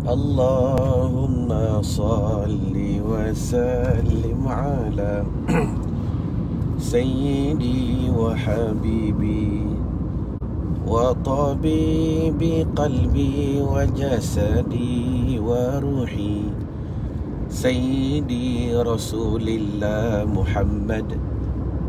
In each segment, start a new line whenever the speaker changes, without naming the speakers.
Allahumma salli wa sallim ala Sayyidi wa habibi wa tabibi qalbi wa jasadi wa ruhi Sayyidi Rasulillah Muhammad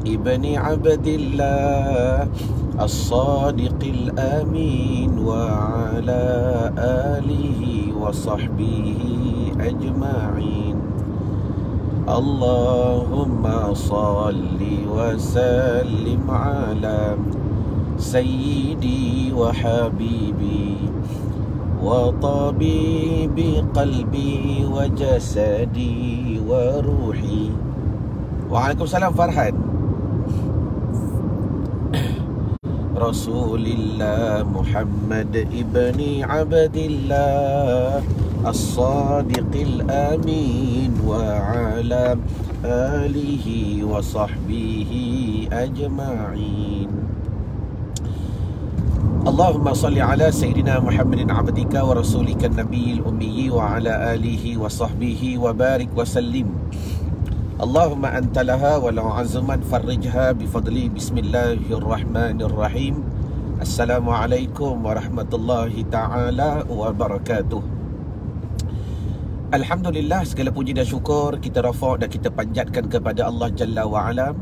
ibni Abdillah As-Sadiqil Amin wa ala alihi wa sahbihi ajma'in. Allahumma salli wa sallim ala Sayyidi wa habibi wa tabibi qalbi wa jasadi wa ruhi. Waalaikumsalam Farhan. Rasulillah Muhammad ibni Abdillah As-Sadiqil Amin wa ala alihi wa sahbihi ajma'in. Allahumma salli ala Sayyidina Muhammadin abdika wa rasulika nabiyil ummi wa ala alihi wa sahbihi wa barik wa sallim. Allahumma antalaha walau azman farrijha bifadli. Bismillahirrahmanirrahim. Assalamualaikum warahmatullahi ta'ala wabarakatuh. Alhamdulillah, segala puji dan syukur kita rafa' dan kita panjatkan kepada Allah Jalla wa'ala,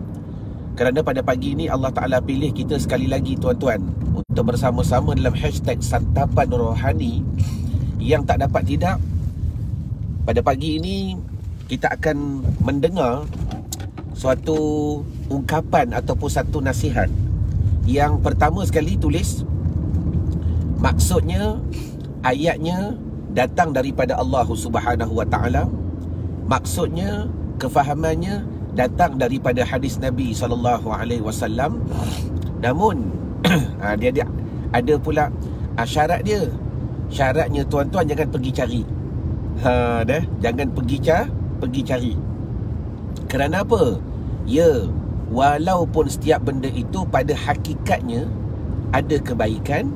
kerana pada pagi ini Allah Ta'ala pilih kita sekali lagi tuan-tuan untuk bersama-sama dalam hashtag Santapan Rohani yang tak dapat tidak. Pada pagi ini kita akan mendengar suatu ungkapan ataupun satu nasihat. Yang pertama sekali tulis, maksudnya ayatnya datang daripada Allah Subhanahu Wa Taala. Maksudnya kefahamannya datang daripada hadis Nabi SAW. Namun dia ada pula syarat dia. Syaratnya tuan-tuan jangan pergi cari. Jangan pergi cari. Kerana apa? Ya, walaupun setiap benda itu pada hakikatnya ada kebaikan,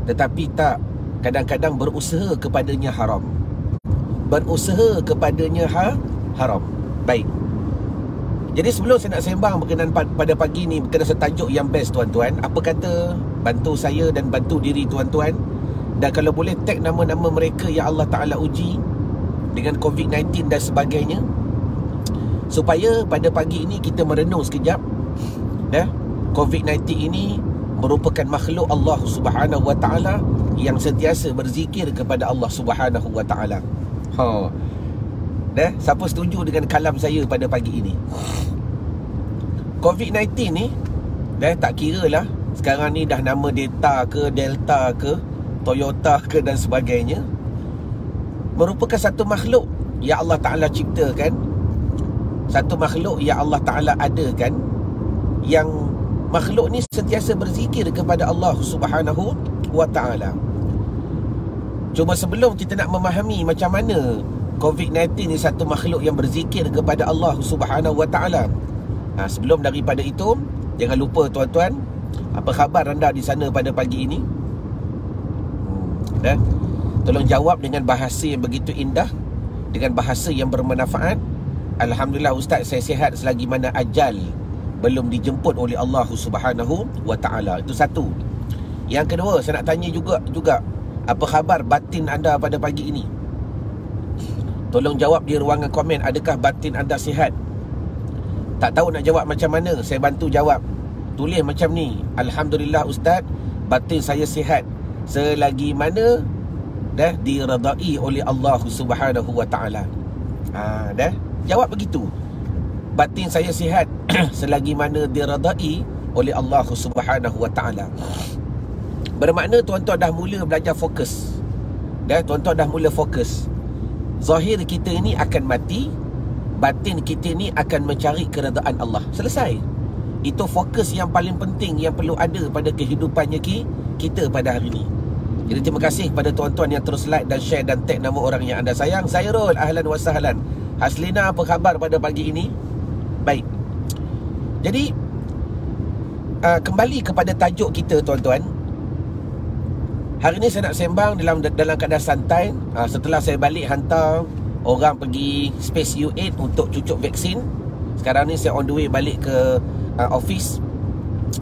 tetapi tak, kadang-kadang berusaha kepadanya haram. Berusaha kepadanya haram. Baik. Jadi sebelum saya nak sembang berkenaan pada pagi ni berkenaan setajuk yang best tuan-tuan, apa kata bantu saya dan bantu diri tuan-tuan, dan kalau boleh tag nama-nama mereka yang Allah Ta'ala uji dengan COVID-19 dan sebagainya, supaya pada pagi ini kita merenung sekejap. COVID-19 ini merupakan makhluk Allah Subhanahu Wa Taala yang sentiasa berzikir kepada Allah Subhanahu Wa Taala. Siapa setuju dengan kalam saya pada pagi ini? COVID-19 ni tak kira lah sekarang ni dah nama Delta ke Toyota ke dan sebagainya, merupakan satu makhluk yang Allah Ta'ala ciptakan, satu makhluk yang Allah Ta'ala adakan, yang makhluk ni sentiasa berzikir kepada Allah Subhanahu Wa Ta'ala. Cuma sebelum kita nak memahami macam mana COVID-19 ni satu makhluk yang berzikir kepada Allah Subhanahu Wa Ta'ala, sebelum daripada itu, jangan lupa tuan-tuan, apa khabar anda di sana pada pagi ini? Tolong jawab dengan bahasa yang begitu indah, dengan bahasa yang bermanfaat. Alhamdulillah Ustaz, saya sihat selagi mana ajal belum dijemput oleh Allah Subhanahu Wa Ta'ala. Itu satu. Yang kedua, saya nak tanya juga apa khabar batin anda pada pagi ini? Tolong jawab di ruangan komen, adakah batin anda sihat? Tak tahu nak jawab macam mana, saya bantu jawab. Tulis macam ni, Alhamdulillah Ustaz, batin saya sihat selagi mana diredai oleh Allah Subhanahu Wa Ta'ala. Jawab begitu, batin saya sihat selagi mana diredai oleh Allah Subhanahu Wa Ta'ala. Bermakna tuan-tuan dah mula belajar fokus. Tuan-tuan dah mula fokus. Zahir kita ini akan mati, batin kita ni akan mencari keredaan Allah. Selesai. Itu fokus yang paling penting yang perlu ada pada kehidupannya kita pada hari ini. Jadi terima kasih kepada tuan-tuan yang terus like dan share dan tag nama orang yang anda sayang. Sairul, ahlan wa sahlan. Haslina, apa khabar pada pagi ini? Baik. Jadi kembali kepada tajuk kita tuan-tuan. Hari ni saya nak sembang dalam keadaan santai. Setelah saya balik hantar orang pergi Space U8 untuk cucuk vaksin. Sekarang ni saya on the way balik ke office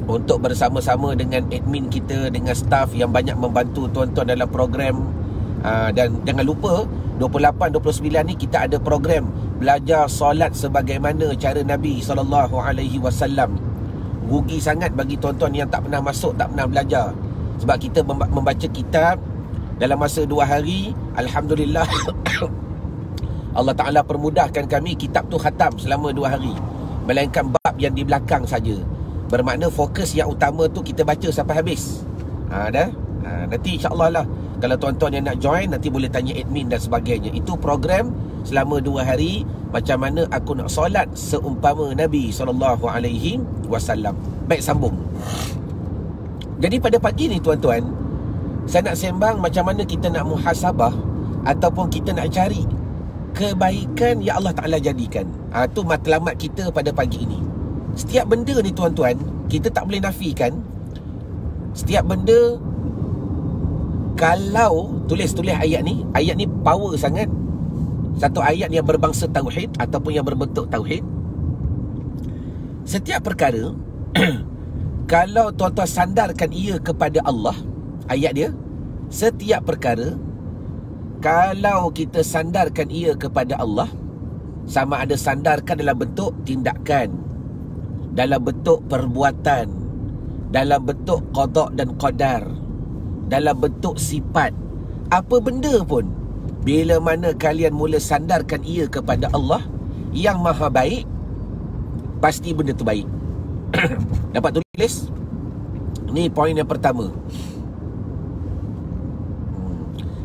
untuk bersama-sama dengan admin kita, dengan staff yang banyak membantu tuan-tuan dalam program. Dan jangan lupa 28-29 ni kita ada program belajar solat sebagaimana cara Nabi SAW. Rugi sangat bagi tuan-tuan yang tak pernah masuk, tak pernah belajar. Sebab kita membaca kitab dalam masa 2 hari, Alhamdulillah Allah Ta'ala permudahkan kami, kitab tu khatam selama 2 hari, melainkan bab yang di belakang saja. Bermakna fokus yang utama tu kita baca sampai habis. Nanti insyaAllah lah, kalau tuan-tuan yang nak join, nanti boleh tanya admin dan sebagainya. Itu program selama 2 hari, macam mana aku nak solat seumpama Nabi SAW. Baik, sambung. Jadi pada pagi ni tuan-tuan, saya nak sembang macam mana kita nak muhasabah ataupun kita nak cari kebaikan yang Allah Ta'ala jadikan. Itu matlamat kita pada pagi ini. Setiap benda ni tuan-tuan, kita tak boleh nafikan. Setiap benda, kalau tulis ayat ni power sangat. Satu ayat yang berbangsa tauhid ataupun yang berbentuk tauhid. Setiap perkara kalau tuan-tuan sandarkan ia kepada Allah, ayat dia, setiap perkara kalau kita sandarkan ia kepada Allah, sama ada sandarkan dalam bentuk tindakan, dalam bentuk perbuatan, dalam bentuk qada dan qadar, dalam bentuk sifat, apa benda pun, bila mana kalian mula sandarkan ia kepada Allah yang maha baik, pasti benda tu baik. Dapat tulis? Ni poin yang pertama.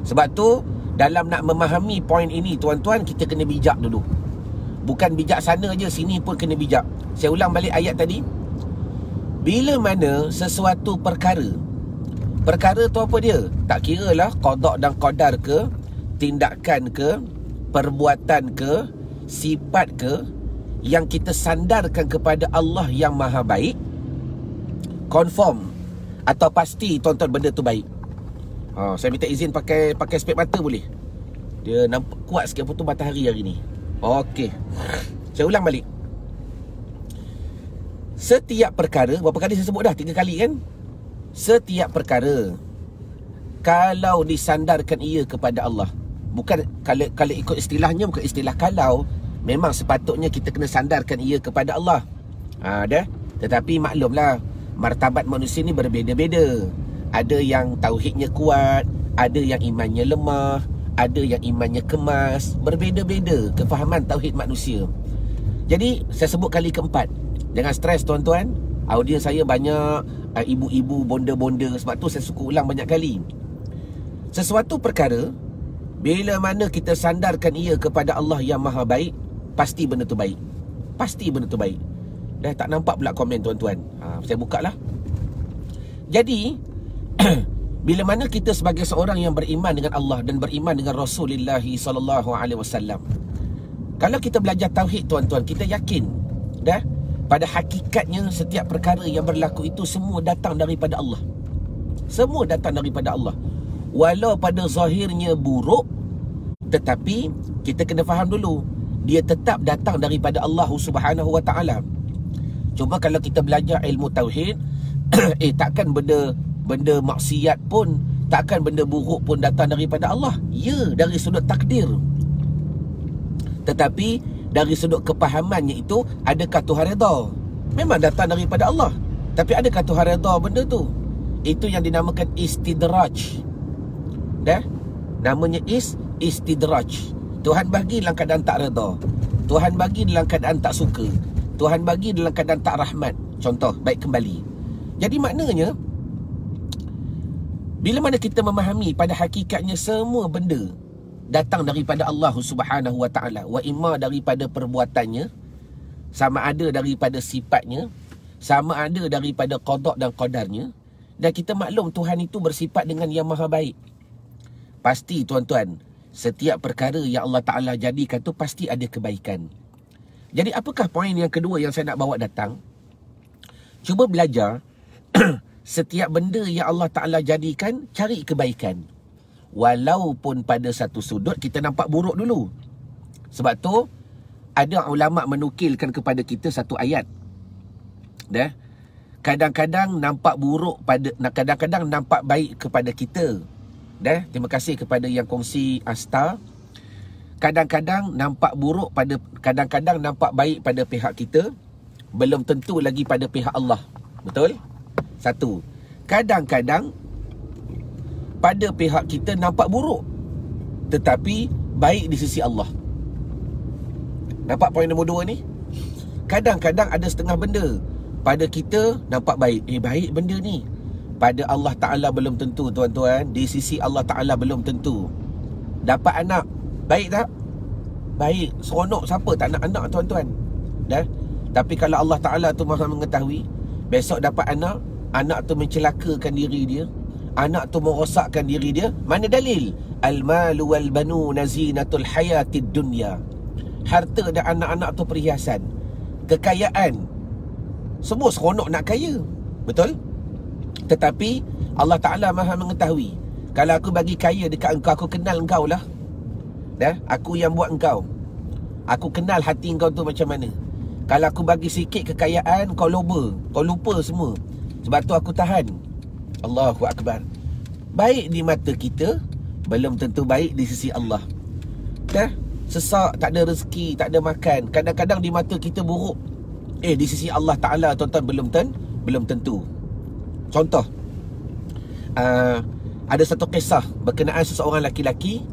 Sebab tu dalam nak memahami poin ini tuan-tuan, kita kena bijak dulu. Bukan bijak sana je, sini pun kena bijak. Saya ulang balik ayat tadi. Bila mana sesuatu perkara tu apa dia? Tak kira lah qada dan qadar ke, tindakan ke, perbuatan ke, sifat ke, yang kita sandarkan kepada Allah yang maha baik, confirm atau pasti tuan-tuan benda tu baik. Saya minta izin pakai spek mata boleh? Dia nampak kuat sikit foto matahari hari ni. Okey, saya ulang balik. Setiap perkara, berapa kali saya sebut dah? 3 kali kan? Setiap perkara kalau disandarkan ia kepada Allah, bukan kalau ikut istilahnya, bukan istilah kalau, memang sepatutnya kita kena sandarkan ia kepada Allah. Tetapi maklumlah, martabat manusia ni berbeza-beza. Ada yang tauhidnya kuat, ada yang imannya lemah, ada yang imannya kemas. Berbeza-beza kefahaman tauhid manusia. Jadi saya sebut kali keempat. Jangan stres tuan-tuan, audiens saya banyak ibu-ibu, bonda-bonda. Sebab tu saya suka ulang banyak kali. Sesuatu perkara, bila mana kita sandarkan ia kepada Allah yang maha baik, pasti benda tu baik. Pasti benda tu baik. Dah tak nampak pula komen tuan-tuan. Saya buka lah. Jadi bila mana kita sebagai seorang yang beriman dengan Allah dan beriman dengan Rasulullah SAW, kalau kita belajar tauhid tuan-tuan, kita yakin dah pada hakikatnya setiap perkara yang berlaku itu semua datang daripada Allah. Semua datang daripada Allah. Walau pada zahirnya buruk, tetapi kita kena faham dulu, dia tetap datang daripada Allah Subhanahu Wa Taala. Cuma kalau kita belajar ilmu tauhid, takkan benda maksiat pun, takkan benda buruk pun datang daripada Allah. Ya, dari sudut takdir. Tetapi dari sudut kepahamannya itu, adakah Tuhan redha? Memang datang daripada Allah. Tapi adakah Tuhan redha benda tu? Itu yang dinamakan istidraj. Namanya istidraj. Tuhan bagi dalam keadaan tak redha, Tuhan bagi dalam keadaan tak suka, Tuhan bagi dalam keadaan tak rahmat. Contoh, baik kembali. Jadi maknanya, bila mana kita memahami pada hakikatnya semua benda datang daripada Allah Subhanahu Wa Taala, wa imma daripada perbuatannya, sama ada daripada sifatnya, sama ada daripada qada dan qadarnya, dan kita maklum Tuhan itu bersifat dengan yang maha baik, pasti tuan-tuan, setiap perkara yang Allah Ta'ala jadikan tu pasti ada kebaikan. Jadi apakah poin yang kedua yang saya nak bawa datang? Cuba belajar setiap benda yang Allah Ta'ala jadikan, cari kebaikan. Walaupun pada satu sudut kita nampak buruk dulu. Sebab tu ada ulama menukilkan kepada kita satu ayat. Dah. Kadang-kadang nampak buruk kadang-kadang nampak baik kepada kita. Dah. Terima kasih kepada yang kongsi Asta. Kadang-kadang nampak buruk kadang-kadang nampak baik pada pihak kita, belum tentu lagi pada pihak Allah. Betul? Satu. Kadang-kadang pada pihak kita nampak buruk, tetapi baik di sisi Allah. Nampak poin nombor 2 ni? Kadang-kadang ada setengah benda pada kita nampak baik. Baik benda ni. Pada Allah Ta'ala belum tentu, tuan-tuan. Di sisi Allah Ta'ala belum tentu. Dapat anak, baik tak? Baik. Seronok, siapa tak nak anak, tuan-tuan? Dah. Tapi kalau Allah Ta'ala tu maha mengetahui, besok dapat anak, anak tu mencelakakan diri dia, anak tu merosakkan diri dia. Mana dalil? Al-malu wal-banuna zinatul hayatid dunya. Harta dan anak-anak tu perhiasan. Kekayaan, semua seronok nak kaya. Betul? Tetapi Allah Ta'ala maha mengetahui. Kalau aku bagi kaya dekat engkau, aku kenal engkau lah. Dah, aku yang buat engkau. Aku kenal hati engkau tu macam mana. Kalau aku bagi sikit kekayaan, kau lupa semua. Sebab tu aku tahan. Allahu Akbar. Baik di mata kita, belum tentu baik di sisi Allah. Dah, sesak, tak ada rezeki, tak ada makan. Kadang-kadang di mata kita buruk. Di sisi Allah Ta'ala, tuan-tuan, belum tentu. Contoh, ada satu kisah berkenaan seseorang laki-laki.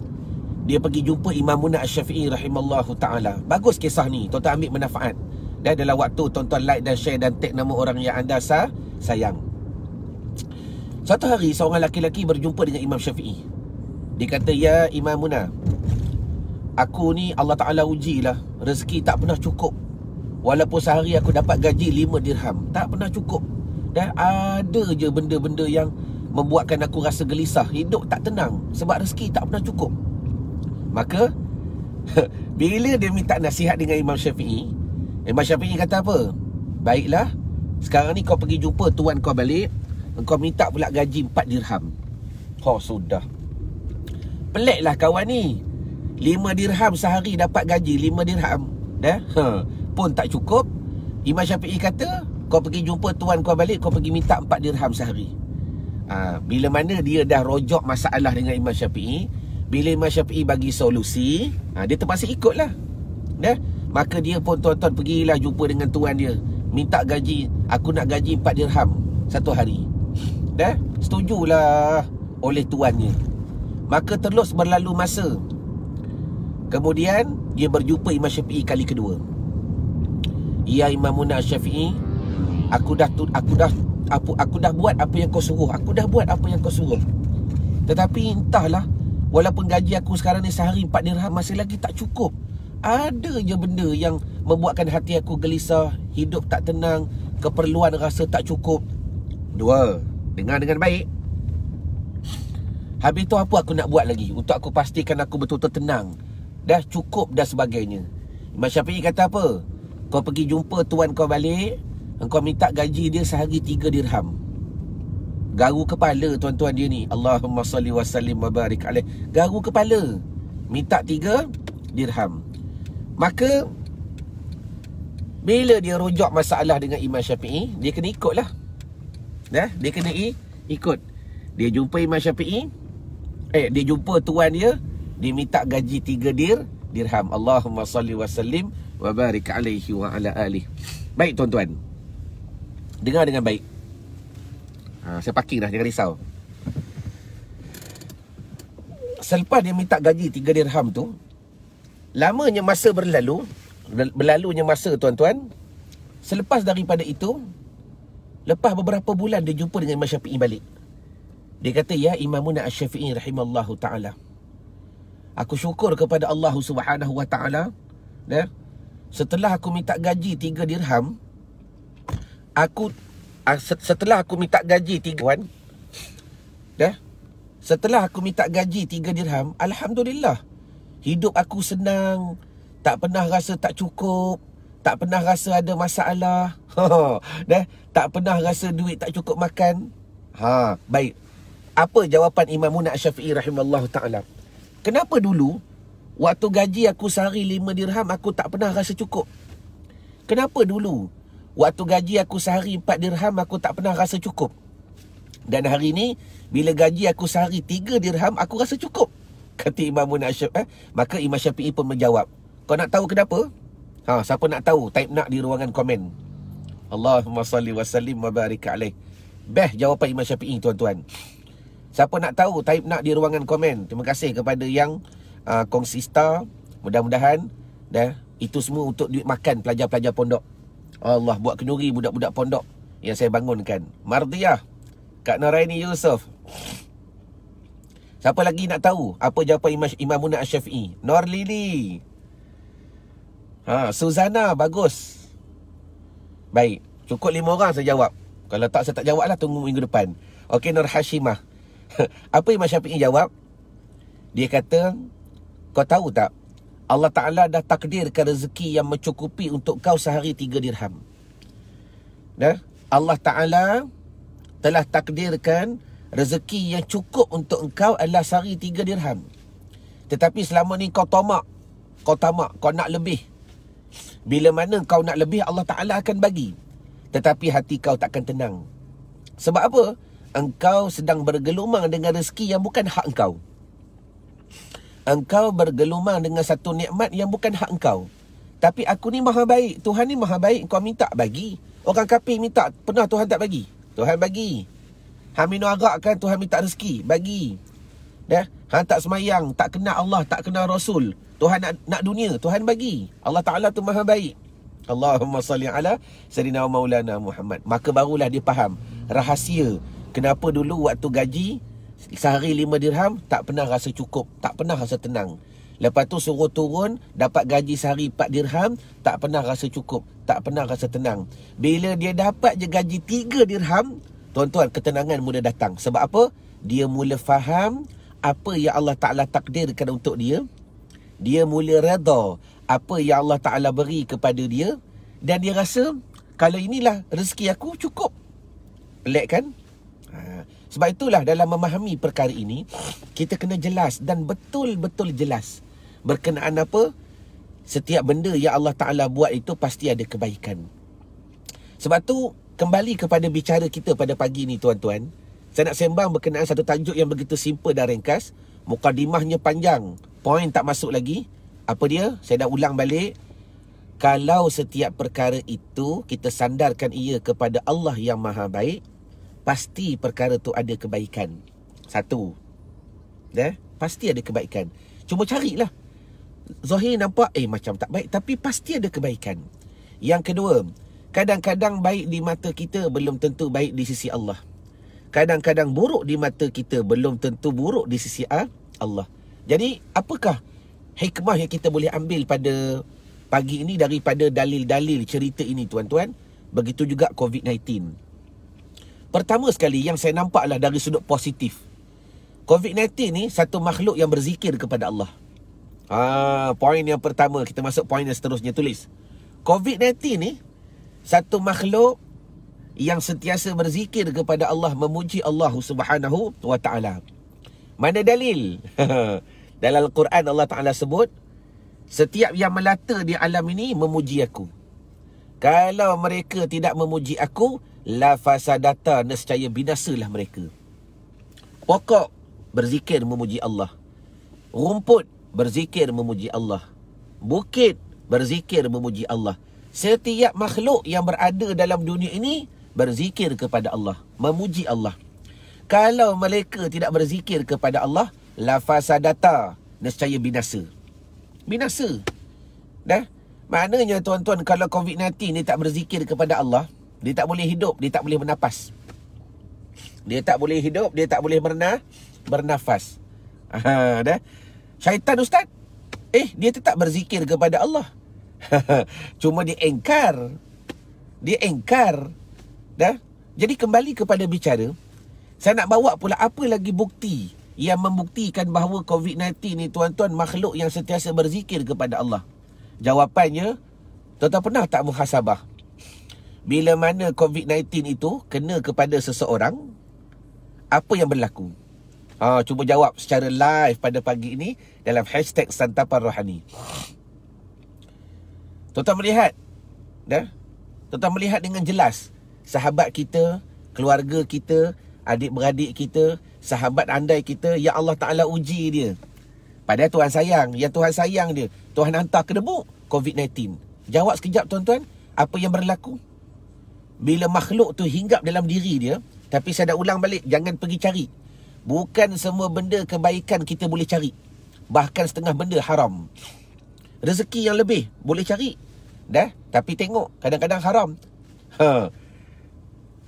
Dia pergi jumpa Imam Munah Asy-Syafi'i rahimallahu ta'ala. Bagus kisah ni, tuan-tuan ambil manfaat. Dan dalam waktu tuan-tuan like dan share dan tag nama orang yang anda sayang. Satu hari seorang laki-laki berjumpa dengan Imam Syafi'i. Dia kata, ya Imam Munah, aku ni Allah Ta'ala ujilah, rezeki tak pernah cukup. Walaupun sehari aku dapat gaji 5 dirham, tak pernah cukup. Dan ada je benda-benda yang membuatkan aku rasa gelisah. Hidup tak tenang sebab rezeki tak pernah cukup. Maka bila dia minta nasihat dengan Imam Syafi'i, Imam Syafi'i kata apa? Baiklah, sekarang ni kau pergi jumpa tuan kau balik, engkau minta pula gaji 4 dirham. Sudah. Peliklah kawan ni. 5 dirham sehari dapat gaji 5 dirham. Dah? Pun tak cukup. Imam Syafi'i kata, kau pergi jumpa tuan kau balik, kau pergi minta 4 dirham sehari. Bila mana dia dah rojok masalah dengan Imam Syafi'i, bila Imam Syafi'i bagi solusi, dia terpaksa ikutlah. Dah? Maka dia pun, tuan-tuan, pergilah jumpa dengan tuan dia, minta gaji, aku nak gaji 4 dirham satu hari. Dah? Setujulah oleh tuannya. Maka terus berlalu masa. Kemudian dia berjumpa Imam Syafi'i kali kedua. Ya Imam Munah Syafi'i, aku dah buat apa yang kau suruh. Aku dah buat apa yang kau suruh. Tetapi entahlah, walaupun gaji aku sekarang ni sehari 4 dirham, masih lagi tak cukup. Ada je benda yang membuatkan hati aku gelisah, hidup tak tenang, keperluan rasa tak cukup. 2. Dengar dengan baik. Habis tu apa aku nak buat lagi untuk aku pastikan aku betul-betul tenang, dah cukup dah sebagainya. Imam Syafi'i kata apa? Kau pergi jumpa tuan kau balik, engkau minta gaji dia sehari 3 dirham. Garu kepala tuan-tuan dia ni. Allahumma salli wa sallim wa barik alaih. Garu kepala, minta 3 dirham. Maka bila dia rojak masalah dengan Imam Syafi'i, dia kena ikutlah. Dah, dia kena ikut. Dia jumpa Imam Syafi'i, dia jumpa tuan dia, dia minta gaji 3 dirham. Allahumma salli wa sallim wa barik alaihi wa ala alihi. Baik tuan-tuan, dengar dengan baik. Saya parking dah, jangan risau. Selepas dia minta gaji 3 dirham tu, lamanya masa berlalunya masa tuan-tuan. Selepas daripada itu, lepas beberapa bulan dia jumpa dengan Imam Syafi'i balik. Dia kata, ya Imam Munah Asy-Syafi'i rahimallahu ta'ala, aku syukur kepada Allah Subhanahu wa ta'ala, setelah aku minta gaji 3 dirham, setelah aku minta gaji 3 dirham, alhamdulillah, hidup aku senang, tak pernah rasa tak cukup, tak pernah rasa ada masalah, tak pernah rasa duit tak cukup makan. Baik. Apa jawapan Imam Muna Asy-Syafi'i rahimallahu ta'ala? Kenapa dulu waktu gaji aku sehari 5 dirham aku tak pernah rasa cukup? Kenapa dulu waktu gaji aku sehari 4 dirham aku tak pernah rasa cukup? Dan hari ni bila gaji aku sehari 3 dirham aku rasa cukup. Kata Imam Muna Asy-Syafi'i. Maka Imam Syafi'i pun menjawab. Kau nak tahu kenapa? Siapa nak tahu? Type nak di ruangan komen. Allahumma salli wa sallim wa barik alaih. Best jawapan Imam Syafi'i, tuan-tuan. Siapa nak tahu, type nak di ruangan komen. Terima kasih kepada yang kongsi star. Mudah-mudahan itu semua untuk duit makan pelajar-pelajar pondok. Allah, buat kenduri budak-budak pondok yang saya bangunkan. Mardiyah, Kak Noraini Yusof. Siapa lagi nak tahu apa jawapan Imam Muna Asy-Syafi'i? Nur Lili. Suzana, bagus. Baik, cukup 5 orang saya jawab. Kalau tak, saya tak jawab lah, tunggu minggu depan. Okey, Nur Hashimah. Apa Imam Syafi'i jawab? Dia kata, kau tahu tak, Allah Ta'ala dah takdirkan rezeki yang mencukupi untuk kau sehari 3 dirham. Allah Ta'ala telah takdirkan rezeki yang cukup untuk engkau adalah sehari 3 dirham. Tetapi selama ni kau tamak, kau nak lebih. Bila mana kau nak lebih, Allah Ta'ala akan bagi. Tetapi hati kau takkan tenang. Sebab apa? Engkau sedang bergelumang dengan rezeki yang bukan hak engkau. Engkau bergelumang dengan satu nikmat yang bukan hak engkau. Tapi aku ni maha baik, Tuhan ni maha baik, kau minta bagi. Orang kafir minta, pernah Tuhan tak bagi? Tuhan bagi. Hang minum arak kan, Tuhan minta rezeki, bagi. Hang tak semayang, tak kenal Allah, tak kenal Rasul, Tuhan nak dunia, Tuhan bagi. Allah Ta'ala tu maha baik. Allahumma salli ala Sayyidina Maulana Muhammad. Maka barulah dia faham rahsia kenapa dulu waktu gaji sehari 5 dirham tak pernah rasa cukup, tak pernah rasa tenang. Lepas tu suruh turun, dapat gaji sehari 4 dirham, tak pernah rasa cukup, tak pernah rasa tenang. Bila dia dapat je gaji 3 dirham, tuan-tuan, ketenangan mula datang. Sebab apa? Dia mula faham apa yang Allah Ta'ala takdirkan untuk dia. Dia mula redha apa yang Allah Ta'ala beri kepada dia. Dan dia rasa, kalau inilah rezeki aku, cukup. Pelik kan? Sebab itulah dalam memahami perkara ini, kita kena jelas dan betul-betul jelas berkenaan apa? Setiap benda yang Allah Ta'ala buat itu pasti ada kebaikan. Sebab tu, kembali kepada bicara kita pada pagi ni, tuan-tuan. Saya nak sembang berkenaan satu tajuk yang begitu simple dan ringkas. Mukadimahnya panjang, poin tak masuk lagi. Apa dia? Saya dah ulang balik. Kalau setiap perkara itu kita sandarkan ia kepada Allah yang maha baik, pasti perkara tu ada kebaikan. Satu, pasti ada kebaikan. Cuma carilah. Zahir nampak macam tak baik, tapi pasti ada kebaikan. Yang kedua, kadang-kadang baik di mata kita belum tentu baik di sisi Allah. Kadang-kadang buruk di mata kita belum tentu buruk di sisi Allah. Jadi, apakah hikmah yang kita boleh ambil pada pagi ini daripada dalil-dalil cerita ini, tuan-tuan? Begitu juga COVID-19. Pertama sekali yang saya nampaklah dari sudut positif. COVID-19 ni satu makhluk yang berzikir kepada Allah. Poin yang pertama, kita masuk poin yang seterusnya, tulis. COVID-19 ni satu makhluk yang sentiasa berzikir kepada Allah, memuji Allah Subhanahu wa ta'ala. Mana dalil? Dalam Al-Quran Allah Ta'ala sebut, setiap yang melata di alam ini memuji aku. Kalau mereka tidak memuji aku, la fasadata, nescaya binasalah mereka. Pokok berzikir memuji Allah. Rumput berzikir memuji Allah. Bukit berzikir memuji Allah. Setiap makhluk yang berada dalam dunia ini berzikir kepada Allah, memuji Allah. Kalau mereka tidak berzikir kepada Allah, la fasadata, nescaya binasa. Binasa. Maknanya, tuan-tuan, kalau COVID-19 ni tak berzikir kepada Allah, dia tak boleh hidup, dia tak boleh bernafas. Dia tak boleh hidup, dia tak boleh bernafas. Syaitan, ustaz? Dia tetap berzikir kepada Allah. Cuma dia engkar. Jadi kembali kepada bicara, saya nak bawa pula apa lagi bukti yang membuktikan bahawa COVID-19 ni, tuan-tuan, makhluk yang sentiasa berzikir kepada Allah. Jawapannya, tuan-tuan pernah tak muhasabah? Bila mana COVID-19 itu kena kepada seseorang, Apa yang berlaku? Cuba jawab secara live pada pagi ini dalam hashtag Santapan Rohani. Tuan-tuan melihat, tuan-tuan melihat dengan jelas sahabat kita, keluarga kita, adik-beradik kita, sahabat andai kita, yang Allah Ta'ala uji dia. Padahal Tuhan sayang. Yang Tuhan sayang dia, Tuhan hantar ke debu COVID-19. Jawab sekejap tuan-tuan, apa yang berlaku? Bila makhluk tu hinggap dalam diri dia, tapi saya dah ulang balik, jangan pergi cari. Bukan semua benda kebaikan kita boleh cari. Bahkan setengah benda haram. Rezeki yang lebih boleh cari. Tapi tengok, kadang-kadang haram.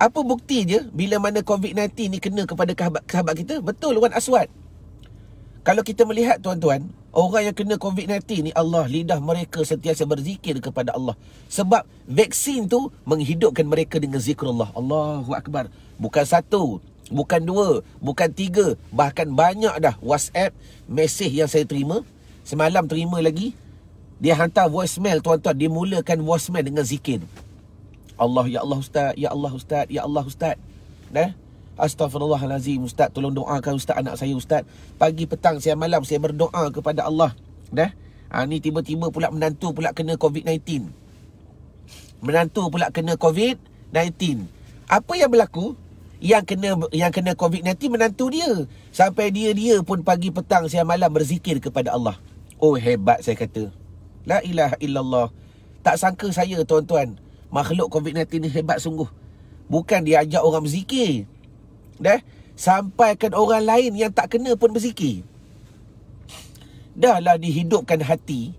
Apa bukti je bila mana COVID-19 ni kena kepada sahabat kita? Betul, Wan Aswad. Kalau kita melihat tuan-tuan, orang yang kena COVID-19 ni, Allah, lidah mereka sentiasa berzikir kepada Allah. Sebab vaksin tu menghidupkan mereka dengan zikrullah. Allahu Akbar. Bukan satu, bukan dua, bukan tiga, bahkan banyak dah WhatsApp, mesej yang saya terima. Semalam terima lagi. Dia hantar voicemail tuan-tuan. Dia mulakan voicemail dengan zikir. Allah, ya Allah Ustaz, ya Allah Ustaz, ya Allah Ustaz. Astaghfirullahalazim Ustaz, tolong doakan Ustaz anak saya Ustaz. Pagi, petang, siang, malam saya berdoa kepada Allah. Ni tiba-tiba pula menantu pula kena COVID-19. Menantu pula kena COVID-19. Apa yang berlaku? Yang kena COVID-19 menantu dia. Sampai dia pun pagi, petang, siang, malam berzikir kepada Allah. Oh, hebat saya kata. La ilaha illallah. Tak sangka saya tuan-tuan, makhluk COVID-19 ni hebat sungguh. Bukan dia ajak orang berzikir, sampaikan orang lain yang tak kena pun berzikir. Dah lah dihidupkan hati.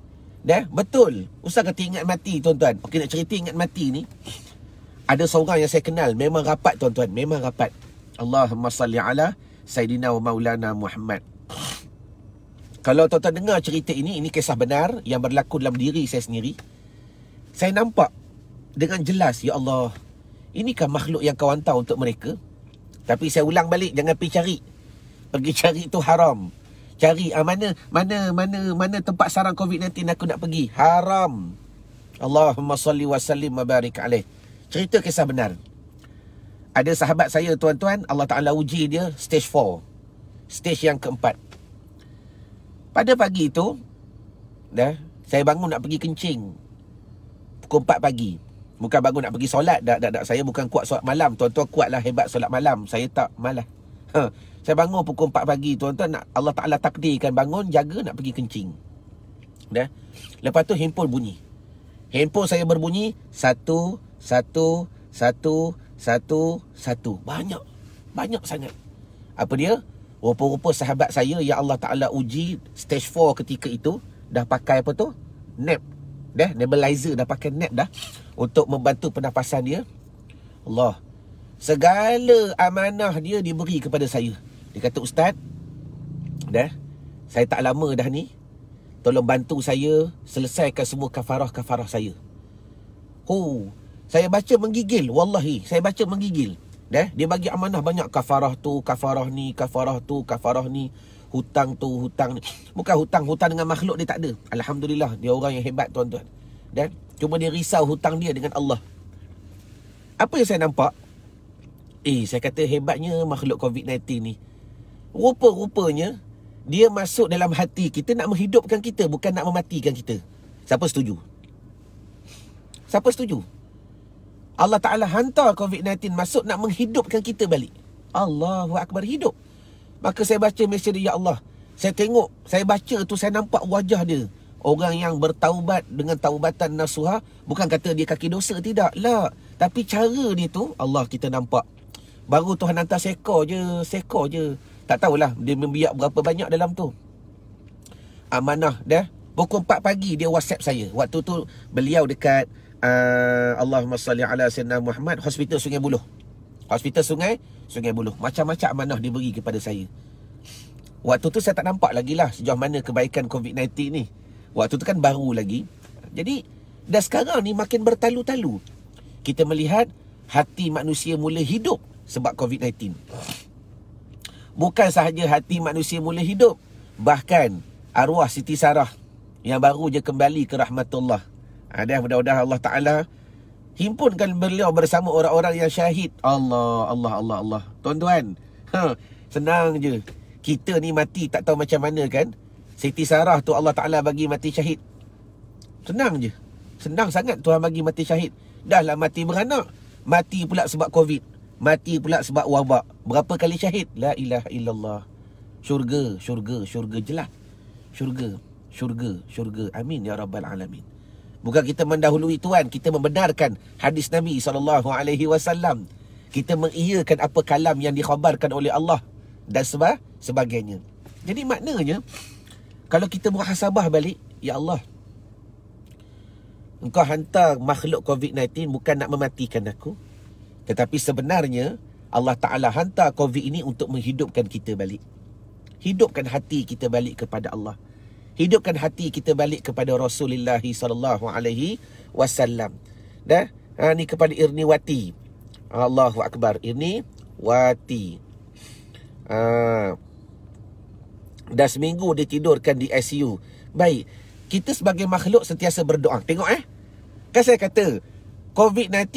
Betul. Ustaz kata ingat mati tuan-tuan. Okey, nak cerita ingat mati ni. Ada seorang yang saya kenal, memang rapat tuan-tuan, memang rapat. Allahumma salli ala Sayyidina wa Maulana Muhammad. Kalau tuan-tuan dengar cerita ini kisah benar yang berlaku dalam diri saya sendiri. Saya nampak dengan jelas, ya Allah, inikah makhluk yang kau hantar untuk mereka? Tapi saya ulang balik, jangan pergi cari. Pergi cari itu haram. Cari mana tempat sarang COVID-19 aku nak pergi. Haram. Allahumma salli wa sallim wa barik alaih. Cerita kisah benar. Ada sahabat saya tuan-tuan, Allah Ta'ala uji dia stage 4. Stage yang keempat. Pada pagi itu, saya bangun nak pergi kencing. Pukul 4 pagi. Bukan bangun nak pergi solat. Saya bukan kuat solat malam. Tuan-tuan kuatlah, hebat solat malam. Saya tak, malas. Saya bangun pukul 4 pagi. Tuan-tuan, Allah Ta'ala takdirkan bangun, jaga nak pergi kencing. Lepas tu handphone bunyi. Handphone saya berbunyi 1, 1, 1, 1, 1. Banyak sangat. Apa dia? Rupa-rupa sahabat saya yang Allah Ta'ala uji stage 4 ketika itu, dah pakai apa tu? Nap. Nebulizer, dah pakai nap dah, untuk membantu pernafasan dia. Allah, segala amanah dia diberi kepada saya. Dia kata, Ustaz, saya tak lama dah ni, tolong bantu saya selesaikan semua kafarah-kafarah saya. Saya baca menggigil. Wallahi, saya baca menggigil. Dia bagi amanah banyak. Kafarah tu, kafarah ni, kafarah tu, kafarah ni. Hutang tu, hutang ni. Bukan hutang dengan makhluk dia tak ada. Alhamdulillah, dia orang yang hebat tuan-tuan. Cuma dia risau hutang dia dengan Allah. Apa yang saya nampak? Saya kata hebatnya makhluk COVID-19 ni. Rupa-rupanya dia masuk dalam hati kita nak menghidupkan kita, bukan nak mematikan kita. Siapa setuju? Siapa setuju? Allah Ta'ala hantar COVID-19 masuk nak menghidupkan kita balik. Allahu Akbar, hidup. Maka saya baca mesej dia, ya Allah. Saya tengok, saya baca tu, saya nampak wajah dia. Orang yang bertaubat dengan taubatan nasuha. Bukan kata dia kaki dosa, tidak. Lah. Tapi cara dia tu, Allah, kita nampak. Baru Tuhan hantar sekor je. Tak tahulah dia membiak berapa banyak dalam tu. Amanah Pukul 4 pagi dia WhatsApp saya. Waktu tu beliau dekat Allahumma salli ala Sayyidina Muhammad, Hospital Sungai Buloh. Hospital Sungai Buloh. Macam-macam amanah diberi kepada saya. Waktu tu saya tak nampak lagi lah sejauh mana kebaikan COVID-19 ni. Waktu tu kan baru lagi. Jadi dah sekarang ni makin bertalu-talu. Kita melihat hati manusia mula hidup sebab COVID-19. Bukan sahaja hati manusia mula hidup, bahkan arwah Siti Sarah yang baru je kembali ke rahmatullah. Mudah-mudahan Allah Ta'ala himpunkan beliau bersama orang-orang yang syahid. Allah. Tuan-tuan, Senang je. Kita ni mati tak tahu macam mana kan. Siti Sarah tu Allah Ta'ala bagi mati syahid. Senang je. Senang sangat Tuhan bagi mati syahid. Dah lah mati beranak, mati pula sebab Covid, mati pula sebab wabak. Berapa kali syahid? La ilaha illallah. Syurga, syurga, syurga je lah. Syurga, syurga, syurga. Amin ya rabbal alamin. Bukan kita mendahului Tuhan, kita membenarkan hadis Nabi SAW. Kita mengiyakan apa kalam yang dikhabarkan oleh Allah dan sebagainya. Jadi maknanya, kalau kita muhasabah balik, ya Allah, Engkau hantar makhluk COVID-19 bukan nak mematikan aku, tetapi sebenarnya Allah Ta'ala hantar COVID ini untuk menghidupkan kita balik. Hidupkan hati kita balik kepada Allah. Hidupkan hati kita balik kepada Rasulullah SAW. Dah? Ni kepada Irniwati. Allahu Akbar. Irniwati. Dah seminggu dia tidurkan di ICU. Baik. Kita sebagai makhluk sentiasa berdoa. Tengok kan saya kata COVID-19